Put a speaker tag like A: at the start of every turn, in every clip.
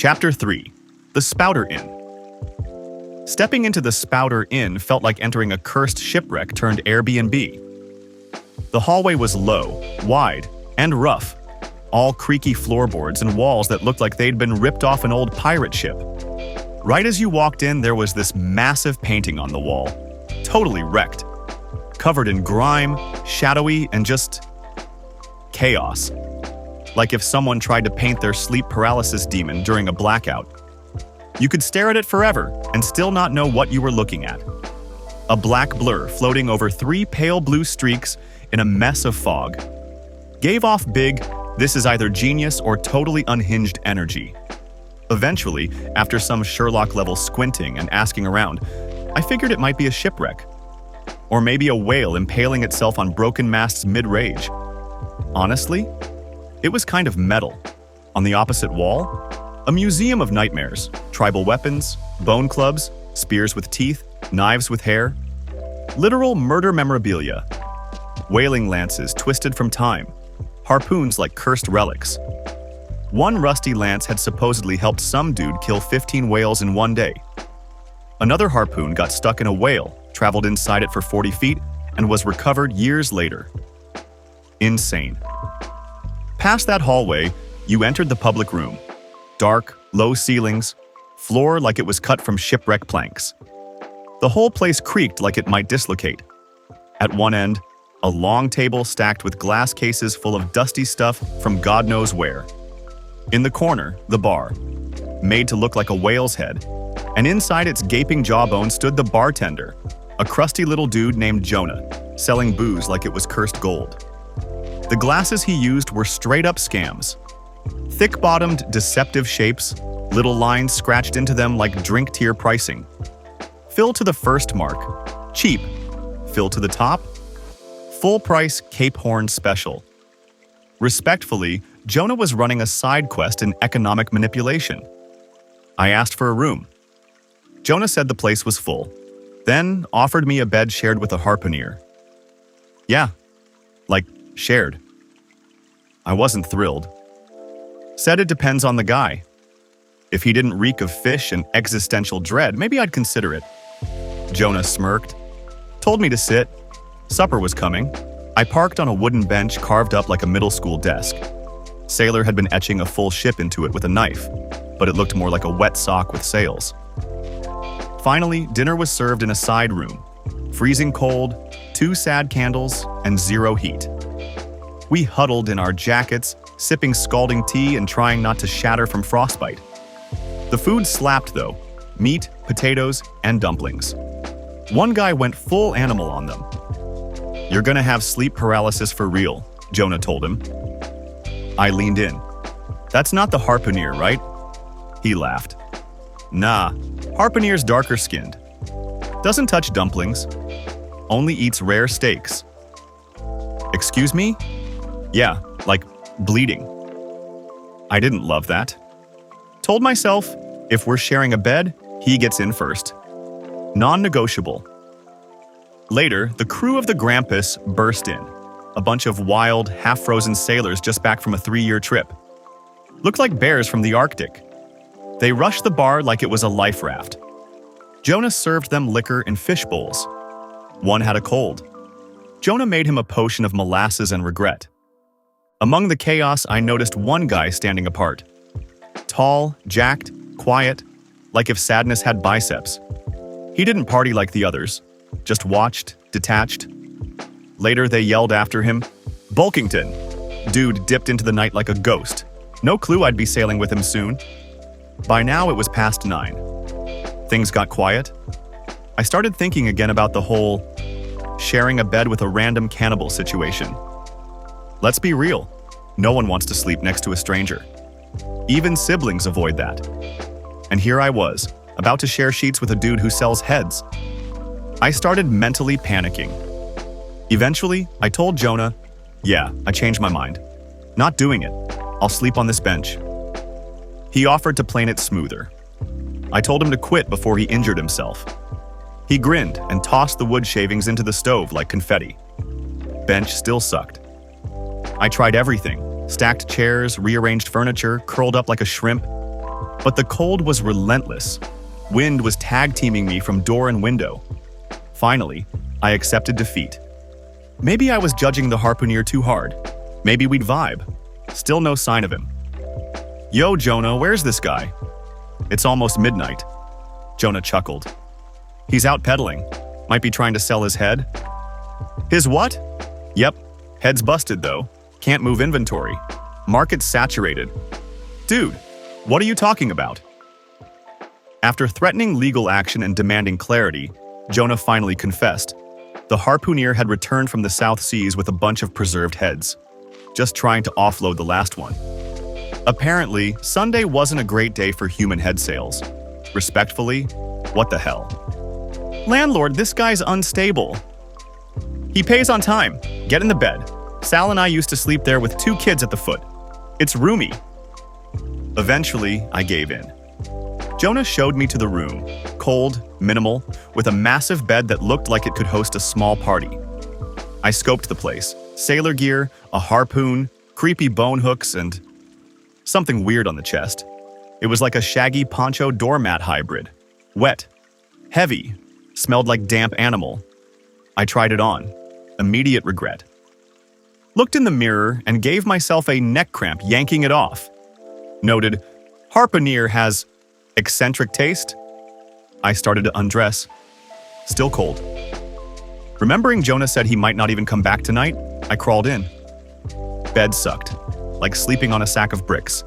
A: Chapter 3. The Spouter-Inn. Stepping into the Spouter-Inn felt like entering a cursed shipwreck turned Airbnb. The hallway was low, wide, and rough, all creaky floorboards and walls that looked like they'd been ripped off an old pirate ship. Right as you walked in, there was this massive painting on the wall, totally wrecked, covered in grime, shadowy, and just chaos. Like if someone tried to paint their sleep paralysis demon during a blackout. You could stare at it forever and still not know what you were looking at. A black blur floating over 3 pale blue streaks in a mess of fog. Gave off big, this is either genius or totally unhinged energy. Eventually, after some Sherlock-level squinting and asking around, I figured it might be a shipwreck. Or maybe a whale impaling itself on broken masts mid-rage. Honestly, it was kind of metal. On the opposite wall, a museum of nightmares, tribal weapons, bone clubs, spears with teeth, knives with hair. Literal murder memorabilia. Whaling lances twisted from time, harpoons like cursed relics. One rusty lance had supposedly helped some dude kill 15 whales in one day. Another harpoon got stuck in a whale, traveled inside it for 40 feet, and was recovered years later. Insane. Past that hallway, you entered the public room. Dark, low ceilings, floor like it was cut from shipwreck planks. The whole place creaked like it might dislocate. At one end, a long table stacked with glass cases full of dusty stuff from God knows where. In the corner, the bar, made to look like a whale's head, and inside its gaping jawbone stood the bartender, a crusty little dude named Jonah, selling booze like it was cursed gold. The glasses he used were straight-up scams. Thick-bottomed, deceptive shapes, little lines scratched into them like drink-tier pricing. Fill to the first mark, cheap. Fill to the top, full-price Cape Horn special. Respectfully, Jonah was running a side quest in economic manipulation. I asked for a room. Jonah said the place was full, then offered me a bed shared with a harpooner. Yeah, like shared. I wasn't thrilled. Said it depends on the guy. If he didn't reek of fish and existential dread, maybe I'd consider it. Jonah smirked, told me to sit. Supper was coming. I parked on a wooden bench carved up like a middle school desk. Sailor had been etching a full ship into it with a knife, but it looked more like a wet sock with sails. Finally, dinner was served in a side room. Freezing cold, 2 sad candles, and 0 heat. We huddled in our jackets, sipping scalding tea and trying not to shatter from frostbite. The food slapped though. Meat, potatoes, and dumplings. One guy went full animal on them. "You're gonna have sleep paralysis for real," Jonah told him. I leaned in. "That's not the harpooner, right?" He laughed. "Nah, harpooner's darker skinned. Doesn't touch dumplings. Only eats rare steaks." "Excuse me?" "Yeah, like bleeding." I didn't love that. Told myself, if we're sharing a bed, he gets in first. Non-negotiable. Later, the crew of the Grampus burst in. A bunch of wild, half-frozen sailors just back from a 3-year trip. Looked like bears from the Arctic. They rushed the bar like it was a life raft. Jonah served them liquor in fish bowls. One had a cold. Jonah made him a potion of molasses and regret. Among the chaos, I noticed one guy standing apart. Tall, jacked, quiet, like if sadness had biceps. He didn't party like the others, just watched, detached. Later, they yelled after him, "Bulkington!" Dude dipped into the night like a ghost. No clue I'd be sailing with him soon. By now, it was past 9. Things got quiet. I started thinking again about the whole sharing a bed with a random cannibal situation. Let's be real. No one wants to sleep next to a stranger. Even siblings avoid that. And here I was, about to share sheets with a dude who sells heads. I started mentally panicking. Eventually, I told Jonah, "Yeah, I changed my mind. Not doing it. I'll sleep on this bench." He offered to plane it smoother. I told him to quit before he injured himself. He grinned and tossed the wood shavings into the stove like confetti. Bench still sucked. I tried everything. Stacked chairs, rearranged furniture, curled up like a shrimp. But the cold was relentless. Wind was tag-teaming me from door and window. Finally, I accepted defeat. Maybe I was judging the harpooner too hard. Maybe we'd vibe. Still no sign of him. Yo, Jonah, where's this guy? It's almost midnight. Jonah chuckled. He's out peddling. Might be trying to sell his head. His what? Yep, head's busted though. Can't move inventory. Market's saturated. Dude, what are you talking about? After threatening legal action and demanding clarity, Jonah finally confessed. The harpooner had returned from the South Seas with a bunch of preserved heads, just trying to offload the last one. Apparently, Sunday wasn't a great day for human head sales. Respectfully, what the hell? Landlord, this guy's unstable. He pays on time. Get in the bed. Sal and I used to sleep there with 2 kids at the foot. It's roomy. Eventually, I gave in. Jonah showed me to the room, cold, minimal, with a massive bed that looked like it could host a small party. I scoped the place. Sailor gear, a harpoon, creepy bone hooks, and something weird on the chest. It was like a shaggy poncho doormat hybrid. Wet, heavy, smelled like damp animal. I tried it on. Immediate regret. Looked in the mirror and gave myself a neck cramp yanking it off. Noted, harpooner has eccentric taste. I started to undress. Still cold. Remembering Jonah said he might not even come back tonight, I crawled in. Bed sucked, like sleeping on a sack of bricks.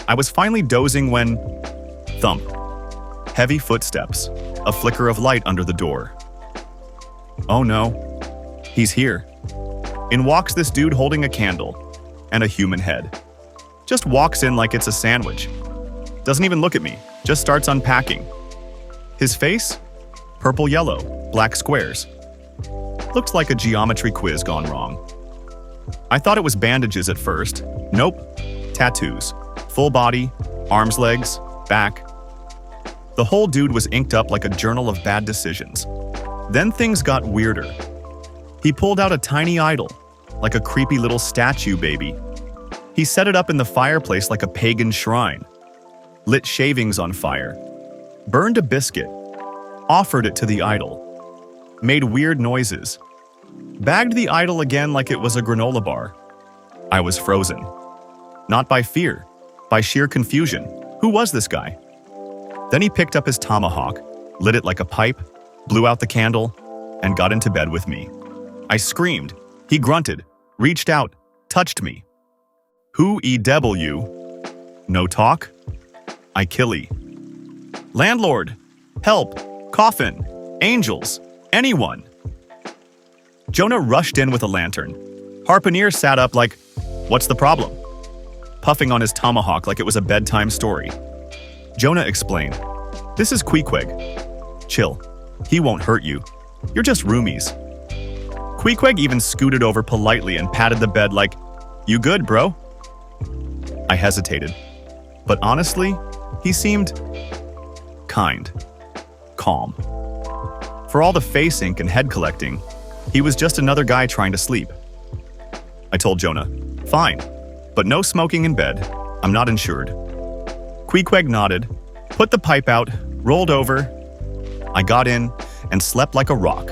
A: I was finally dozing when… thump. Heavy footsteps, a flicker of light under the door. Oh no, he's here. In walks this dude holding a candle and a human head. Just walks in like it's a sandwich. Doesn't even look at me, just starts unpacking. His face? Purple-yellow, black squares. Looked like a geometry quiz gone wrong. I thought it was bandages at first. Nope. Tattoos. Full body, arms, legs, back. The whole dude was inked up like a journal of bad decisions. Then things got weirder. He pulled out a tiny idol, like a creepy little statue baby. He set it up in the fireplace like a pagan shrine. Lit shavings on fire. Burned a biscuit. Offered it to the idol. Made weird noises. Bagged the idol again like it was a granola bar. I was frozen. Not by fear, by sheer confusion. Who was this guy? Then he picked up his tomahawk, lit it like a pipe, blew out the candle, and got into bed with me. I screamed. He grunted, reached out, touched me. Who EW? No talk? I killy. Landlord! Help! Coffin! Angels! Anyone! Jonah rushed in with a lantern. Harpooner sat up like, what's the problem? Puffing on his tomahawk like it was a bedtime story. Jonah explained, this is Queequeg. Chill. He won't hurt you. You're just roomies. Queequeg even scooted over politely and patted the bed like, you good, bro? I hesitated. But honestly, he seemed kind, calm. For all the face ink and head collecting, he was just another guy trying to sleep. I told Jonah, fine, but no smoking in bed. I'm not insured. Queequeg nodded, put the pipe out, rolled over. I got in and slept like a rock.